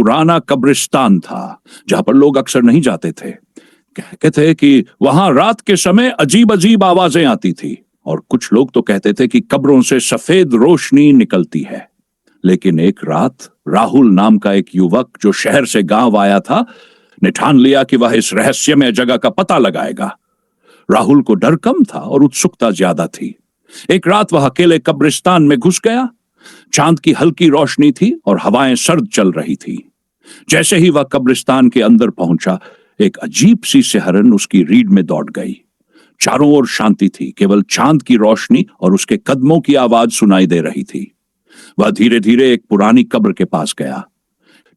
पुराना कब्रिस्तान था जहां पर लोग अक्सर नहीं जाते थे। कहते थे कि वहां रात के समय अजीब अजीब आवाजें आती थी और कुछ लोग तो कहते थे कि कब्रों से सफेद रोशनी निकलती है। लेकिन एक रात राहुल नाम का एक युवक जो शहर से गांव आया था ने ठान लिया कि वह इस रहस्यमय जगह का पता लगाएगा। राहुल को डर कम था और उत्सुकता ज्यादा थी। एक रात वह अकेले कब्रिस्तान में घुस गया। चांद की हल्की रोशनी थी और हवाएं सर्द चल रही थी। जैसे ही वह कब्रिस्तान के अंदर पहुंचा, एक अजीब सी सिहरन उसकी रीढ़ में दौड़ गई। चारों ओर शांति थी, केवल चांद की रोशनी और उसके कदमों की आवाज सुनाई दे रही थी। वह धीरे धीरे एक पुरानी कब्र के पास गया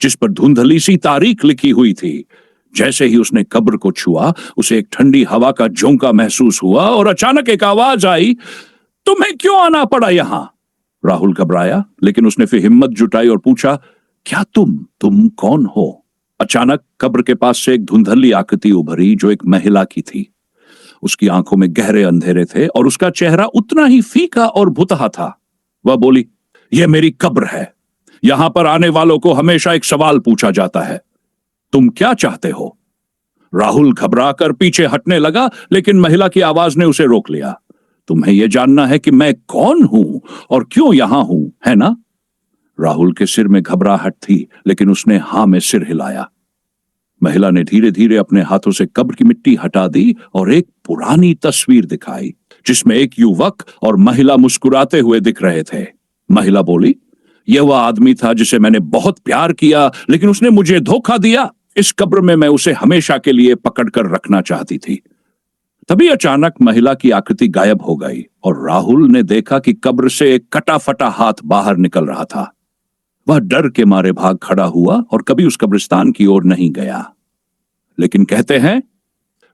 जिस पर धुंधली सी तारीख लिखी हुई थी। जैसे ही उसने कब्र को छुआ, उसे एक ठंडी हवा का झोंका महसूस हुआ और अचानक एक आवाज आई, तुम्हें क्यों आना पड़ा यहां? राहुल घबराया, लेकिन उसने फिर हिम्मत जुटाई और पूछा, क्या तुम कौन हो? अचानक कब्र के पास से एक धुंधली आकृति उभरी जो एक महिला की थी। उसकी आंखों में गहरे अंधेरे थे और उसका चेहरा उतना ही फीका और भुतहा था। वह बोली, यह मेरी कब्र है। यहां पर आने वालों को हमेशा एक सवाल पूछा जाता है, तुम क्या चाहते हो? राहुल घबराकर पीछे हटने लगा, लेकिन महिला की आवाज ने उसे रोक लिया। तुम्हें यह जानना है कि मैं कौन हूं और क्यों यहां हूं, है ना? राहुल के सिर में घबराहट थी, लेकिन उसने हां में सिर हिलाया। महिला ने धीरे धीरे अपने हाथों से कब्र की मिट्टी हटा दी और एक पुरानी तस्वीर दिखाई जिसमें एक युवक और महिला मुस्कुराते हुए दिख रहे थे। महिला बोली, यह वह आदमी था जिसे मैंने बहुत प्यार किया, लेकिन उसने मुझे धोखा दिया। इस कब्र में मैं उसे हमेशा के लिए पकड़कर रखना चाहती थी। तभी अचानक महिला की आकृति गायब हो गई और राहुल ने देखा कि कब्र से एक कटा फटा हाथ बाहर निकल रहा था। वह डर के मारे भाग खड़ा हुआ और कभी उस कब्रिस्तान की ओर नहीं गया। लेकिन कहते हैं,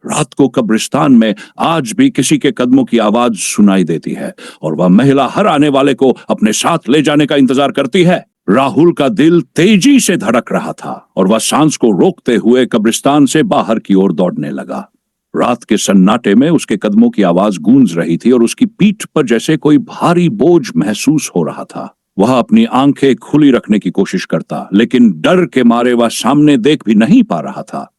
रात को कब्रिस्तान में आज भी किसी के कदमों की आवाज सुनाई देती है और वह महिला हर आने वाले को अपने साथ ले जाने का इंतजार करती है। राहुल का दिल तेजी से धड़क रहा था और वह सांस को रोकते हुए कब्रिस्तान से बाहर की ओर दौड़ने लगा। रात के सन्नाटे में उसके कदमों की आवाज गूंज रही थी और उसकी पीठ पर जैसे कोई भारी बोझ महसूस हो रहा था। वह अपनी आंखें खुली रखने की कोशिश करता, लेकिन डर के मारे वह सामने देख भी नहीं पा रहा था।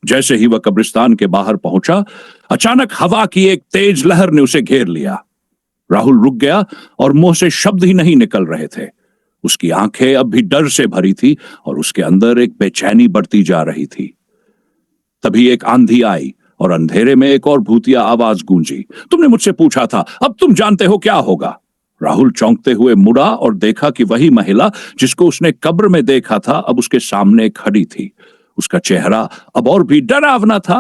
जैसे ही वह कब्रिस्तान के बाहर पहुंचा, अचानक हवा की एक तेज लहर ने उसे घेर लिया। राहुल रुक गया और मुंह से शब्द ही नहीं निकल रहे थे। उसकी आंखें अब भी डर से भरी थी और उसके अंदर एक बेचैनी बढ़ती जा रही थी। तभी एक आंधी आई और अंधेरे में एक और भूतिया आवाज गूंजी, तुमने मुझसे पूछा था, अब तुम जानते हो क्या होगा। राहुल चौंकते हुए मुड़ा और देखा कि वही महिला जिसको उसने कब्र में देखा था अब उसके सामने खड़ी थी। उसका चेहरा अब और भी डरावना था।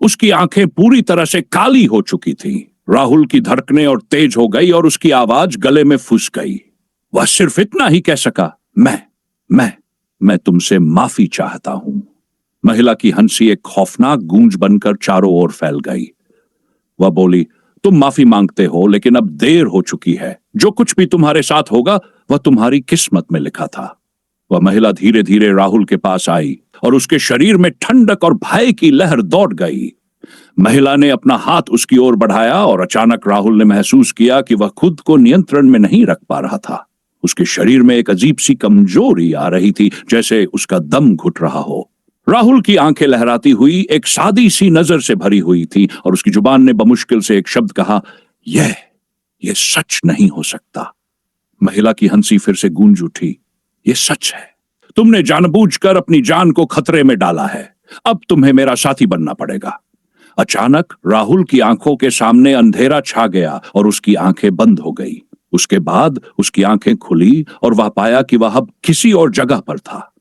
उसकी आंखें पूरी तरह से काली हो चुकी थी। राहुल की धड़कनें और तेज हो गई और उसकी आवाज गले में फंस गई। वह सिर्फ इतना ही कह सका, मैं तुमसे माफी चाहता हूं। महिला की हंसी एक खौफनाक गूंज बनकर चारों ओर फैल गई। वह बोली, तुम माफी मांगते हो, लेकिन अब देर हो चुकी है। जो कुछ भी तुम्हारे साथ होगा वह तुम्हारी किस्मत में लिखा था। वह महिला धीरे धीरे राहुल के पास आई और उसके शरीर में ठंडक और भय की लहर दौड़ गई। महिला ने अपना हाथ उसकी ओर बढ़ाया और अचानक राहुल ने महसूस किया कि वह खुद को नियंत्रण में नहीं रख पा रहा था। उसके शरीर में एक अजीब सी कमजोरी आ रही थी, जैसे उसका दम घुट रहा हो। राहुल की आंखें लहराती हुई एक सादी सी नजर से भरी हुई थी और उसकी जुबान ने बमुश्किल से एक शब्द कहा, यह सच नहीं हो सकता। महिला की हंसी फिर से गूंज उठी, यह सच है। तुमने जानबूझकर अपनी जान को खतरे में डाला है। अब तुम्हें मेरा साथी बनना पड़ेगा। अचानक राहुल की आंखों के सामने अंधेरा छा गया और उसकी आंखें बंद हो गई। उसके बाद उसकी आंखें खुली और वह पाया कि वह अब किसी और जगह पर था।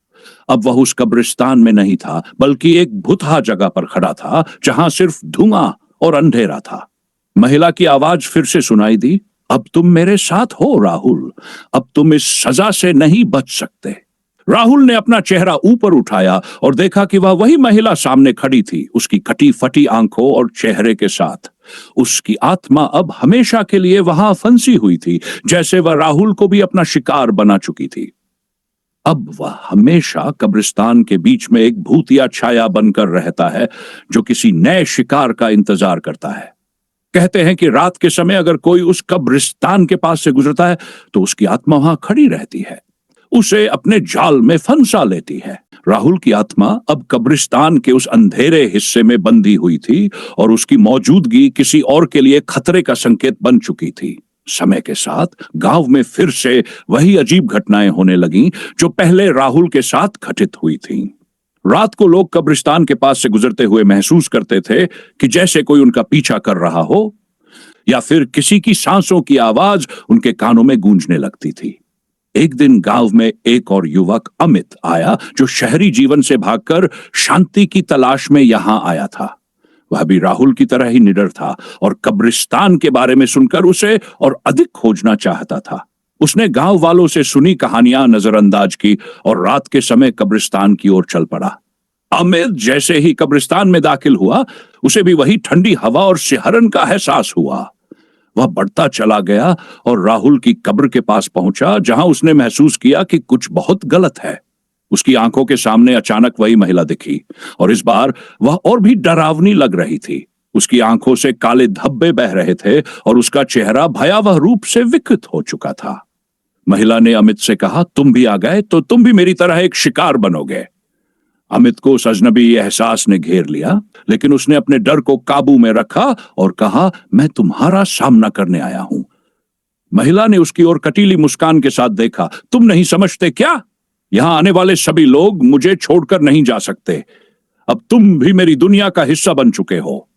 अब वह उस कब्रिस्तान में नहीं था, बल्कि एक भुतहा जगह पर खड़ा था जहां सिर्फ धुआं और अंधेरा था। महिला की आवाज फिर से सुनाई दी, अब तुम मेरे साथ हो राहुल। अब तुम इस सजा से नहीं बच सकते। राहुल ने अपना चेहरा ऊपर उठाया और देखा कि वह वही महिला सामने खड़ी थी, उसकी कटी फटी आंखों और चेहरे के साथ। उसकी आत्मा अब हमेशा के लिए वहां फंसी हुई थी, जैसे वह राहुल को भी अपना शिकार बना चुकी थी। अब वह हमेशा कब्रिस्तान के बीच में एक भूतिया छाया बनकर रहता है जो किसी नए शिकार का इंतजार करता है। कहते हैं कि रात के समय अगर कोई उस कब्रिस्तान के पास से गुजरता है तो उसकी आत्मा वहां खड़ी रहती है। उसे अपने जाल में फंसा लेती है। राहुल की आत्मा अब कब्रिस्तान के उस अंधेरे हिस्से में बंधी हुई थी और उसकी मौजूदगी किसी और के लिए खतरे का संकेत बन चुकी थी। समय के साथ गांव में फिर से वही अजीब घटनाएं होने लगीं जो पहले राहुल के साथ घटित हुई थीं। रात को लोग कब्रिस्तान के पास से गुजरते हुए महसूस करते थे कि जैसे कोई उनका पीछा कर रहा हो, या फिर किसी की सांसों की आवाज उनके कानों में गूंजने लगती थी। एक दिन गांव में एक और युवक अमित आया जो शहरी जीवन से भागकर शांति की तलाश में यहां आया था। वह भी राहुल की तरह ही निडर था और कब्रिस्तान के बारे में सुनकर उसे और अधिक खोजना चाहता था। उसने गांव वालों से सुनी कहानियां नजरअंदाज की और रात के समय कब्रिस्तान की ओर चल पड़ा। अमित जैसे ही कब्रिस्तान में दाखिल हुआ, उसे भी वही ठंडी हवा और सिहरन का एहसास हुआ। वह बढ़ता चला गया और राहुल की कब्र के पास पहुंचा, जहां उसने महसूस किया कि कुछ बहुत गलत है। उसकी आंखों के सामने अचानक वही महिला दिखी और इस बार वह और भी डरावनी लग रही थी। उसकी आंखों से काले धब्बे बह रहे थे और उसका चेहरा भयावह रूप से विकृत हो चुका था। महिला ने अमित से कहा, तुम भी आ गए तो तुम भी मेरी तरह एक शिकार बनोगे। अमित को उस अजनबी एहसास ने घेर लिया, लेकिन उसने अपने डर को काबू में रखा और कहा, मैं तुम्हारा सामना करने आया हूं। महिला ने उसकी ओर कटीली मुस्कान के साथ देखा। तुम नहीं समझते क्या? यहां आने वाले सभी लोग मुझे छोड़कर नहीं जा सकते। अब तुम भी मेरी दुनिया का हिस्सा बन चुके हो।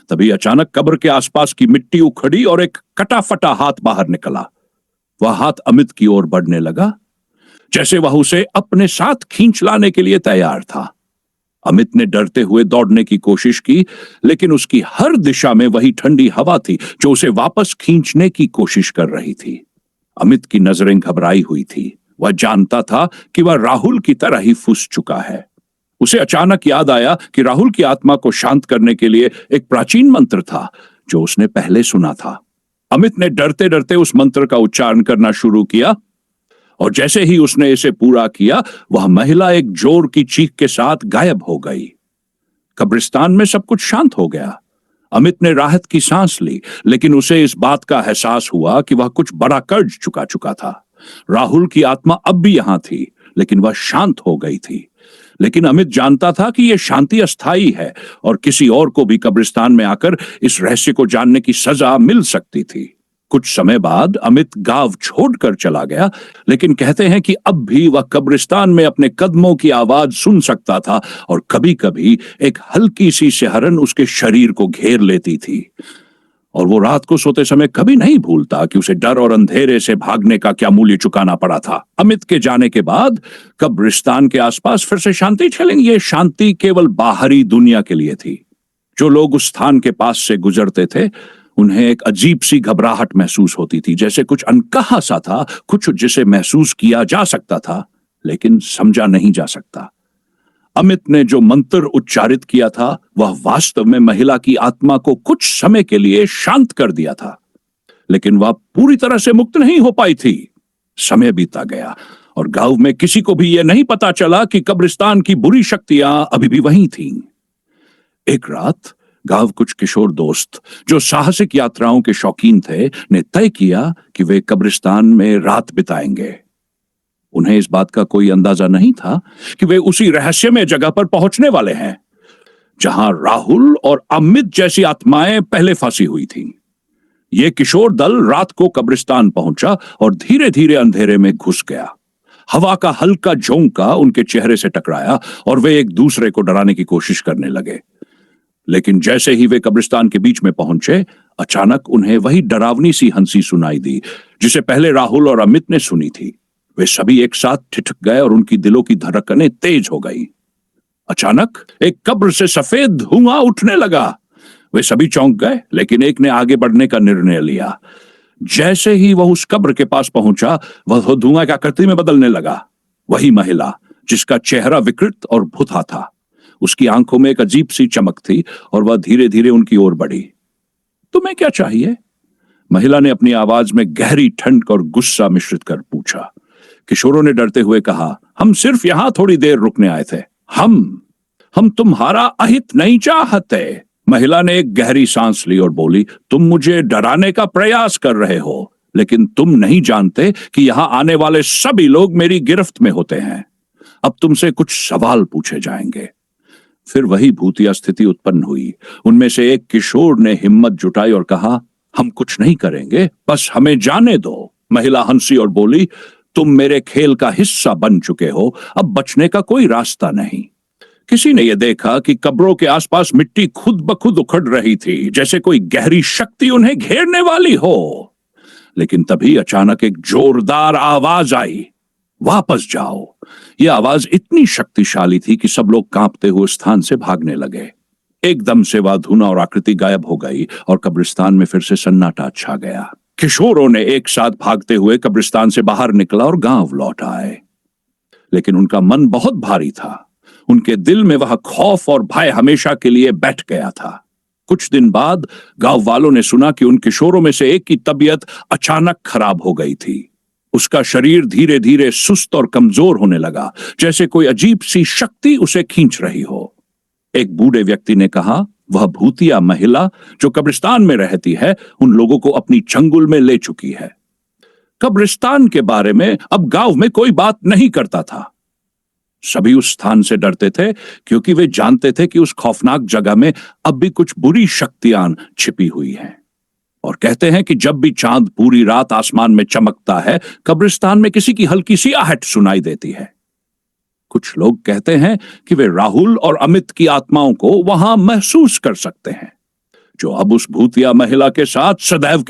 तभी अचानक कब्र के आसपास की मिट्टी उखड़ी और एक कटा फटा हाथ बाहर निकला। वह हाथ अमित की ओर बढ़ने लगा, जैसे वह उसे अपने साथ खींच लाने के लिए तैयार था। अमित ने डरते हुए दौड़ने की कोशिश की, लेकिन उसकी हर दिशा में वही ठंडी हवा थी जो उसे वापस खींचने की कोशिश कर रही थी। अमित की नजरें घबराई हुई थी। वह जानता था कि वह राहुल की तरह ही फंस चुका है। उसे अचानक याद आया कि राहुल की आत्मा को शांत करने के लिए एक प्राचीन मंत्र था जो उसने पहले सुना था। अमित ने डरते डरते उस मंत्र का उच्चारण करना शुरू किया और जैसे ही उसने इसे पूरा किया, वह महिला एक जोर की चीख के साथ गायब हो गई। कब्रिस्तान में सब कुछ शांत हो गया। अमित ने राहत की सांस ली, लेकिन उसे इस बात का एहसास हुआ कि वह कुछ बड़ा कर चुका था। राहुल की आत्मा अब भी यहां थी, लेकिन वह शांत हो गई थी। लेकिन अमित जानता था कि यह शांति अस्थायी है और किसी और को भी कब्रिस्तान में आकर इस रहस्य को जानने की सजा मिल सकती थी। कुछ समय बाद अमित गांव छोड़कर चला गया, लेकिन कहते हैं कि अब भी वह कब्रिस्तान में अपने कदमों की आवाज सुन सकता था और कभी-कभी एक हल्की सी सिहरन उसके शरीर को घेर लेती थी। और वो रात को सोते समय कभी नहीं भूलता कि उसे डर और अंधेरे से भागने का क्या मूल्य चुकाना पड़ा था। अमित के जाने के बाद कब्रिस्तान के आसपास फिर से शांति छाई। ये शांति केवल बाहरी दुनिया के लिए थी। जो लोग उस स्थान के पास से गुजरते थे, उन्हें एक अजीब सी घबराहट महसूस होती थी, जैसे कुछ अनकहा सा था, कुछ जिसे महसूस किया जा सकता था लेकिन समझा नहीं जा सकता। अमित ने जो मंत्र उच्चारित किया था, वह वास्तव में महिला की आत्मा को कुछ समय के लिए शांत कर दिया था, लेकिन वह पूरी तरह से मुक्त नहीं हो पाई थी। समय बीता गया और गांव में किसी को भी यह नहीं पता चला कि कब्रिस्तान की बुरी शक्तियां अभी भी वहीं थीं। एक रात गांव कुछ किशोर दोस्त जो साहसिक यात्राओं के शौकीन थे ने तय किया कि वे कब्रिस्तान में रात बिताएंगे। उन्हें इस बात का कोई अंदाजा नहीं था कि वे उसी रहस्यमय जगह पर पहुंचने वाले हैं जहां राहुल और अमित जैसी आत्माएं पहले फंसी हुई थीं। यह किशोर दल रात को कब्रिस्तान पहुंचा और धीरे धीरे अंधेरे में घुस गया। हवा का हल्का झोंका उनके चेहरे से टकराया और वे एक दूसरे को डराने की कोशिश करने लगे। लेकिन जैसे ही वे कब्रिस्तान के बीच में पहुंचे, अचानक उन्हें वही डरावनी सी हंसी सुनाई दी जिसे पहले राहुल और अमित ने सुनी थी। वे सभी एक साथ ठिठक गए और उनकी दिलों की धड़कनें तेज हो गई। अचानक एक कब्र से सफेद धुआं उठने लगा। वे सभी चौंक गए, लेकिन एक ने आगे बढ़ने का निर्णय लिया। जैसे ही वह उस कब्र के पास पहुंचा, वह धुआं की आकृति में बदलने लगा। वही महिला जिसका चेहरा विकृत और भुता था, उसकी आंखों में एक अजीब सी चमक थी और वह धीरे धीरे उनकी ओर बढ़ी। तुम्हें क्या चाहिए? महिला ने अपनी आवाज में गहरी ठंड और गुस्सा मिश्रित कर पूछा। किशोरों ने डरते हुए कहा, हम सिर्फ यहां थोड़ी देर रुकने आए थे। हम तुम्हारा अहित नहीं चाहते। महिला ने एक गहरी सांस ली और बोली, तुम मुझे डराने का प्रयास कर रहे हो, लेकिन तुम नहीं जानते कि यहां आने वाले सभी लोग मेरी गिरफ्त में होते हैं। अब तुमसे कुछ सवाल पूछे जाएंगे। फिर वही भूतिया स्थिति उत्पन्न हुई। उनमें से एक किशोर ने हिम्मत जुटाई और कहा, हम कुछ नहीं करेंगे, बस हमें जाने दो। महिला हंसी और बोली, तुम मेरे खेल का हिस्सा बन चुके हो, अब बचने का कोई रास्ता नहीं। किसी ने यह देखा कि कब्रों के आसपास मिट्टी खुद ब खुद उखड़ रही थी, जैसे कोई गहरी शक्ति उन्हें घेरने वाली हो। लेकिन तभी अचानक एक जोरदार आवाज आई, वापस जाओ। यह आवाज इतनी शक्तिशाली थी कि सब लोग कांपते हुए स्थान से भागने लगे। एकदम से वह धुन और आकृति गायब हो गई और कब्रिस्तान में फिर से सन्नाटा छा गया। किशोरों ने एक साथ भागते हुए कब्रिस्तान से बाहर निकला और गांव लौट आए। लेकिन उनका मन बहुत भारी था। उनके दिल में वह खौफ और भय हमेशा के लिए बैठ गया था। कुछ दिन बाद गांव वालों ने सुना कि उन किशोरों में से एक की तबीयत अचानक खराब हो गई थी। उसका शरीर धीरे धीरे सुस्त और कमजोर होने लगा, जैसे कोई अजीब सी शक्ति उसे खींच रही हो। एक बूढ़े व्यक्ति ने कहा, वह भूतिया महिला जो कब्रिस्तान में रहती है उन लोगों को अपनी चंगुल में ले चुकी है। कब्रिस्तान के बारे में अब गांव में कोई बात नहीं करता था। सभी उस स्थान से डरते थे क्योंकि वे जानते थे कि उस खौफनाक जगह में अब भी कुछ बुरी शक्तियां छिपी हुई हैं। और कहते हैं कि जब भी चांद पूरी रात आसमान में चमकता है, कब्रिस्तान में किसी की हल्की सी आहट सुनाई देती है। कुछ लोग कहते हैं कि वे राहुल और अमित की आत्माओं को वहां महसूस कर सकते हैं, जो अब उस भूतिया महिला के साथ सदैव के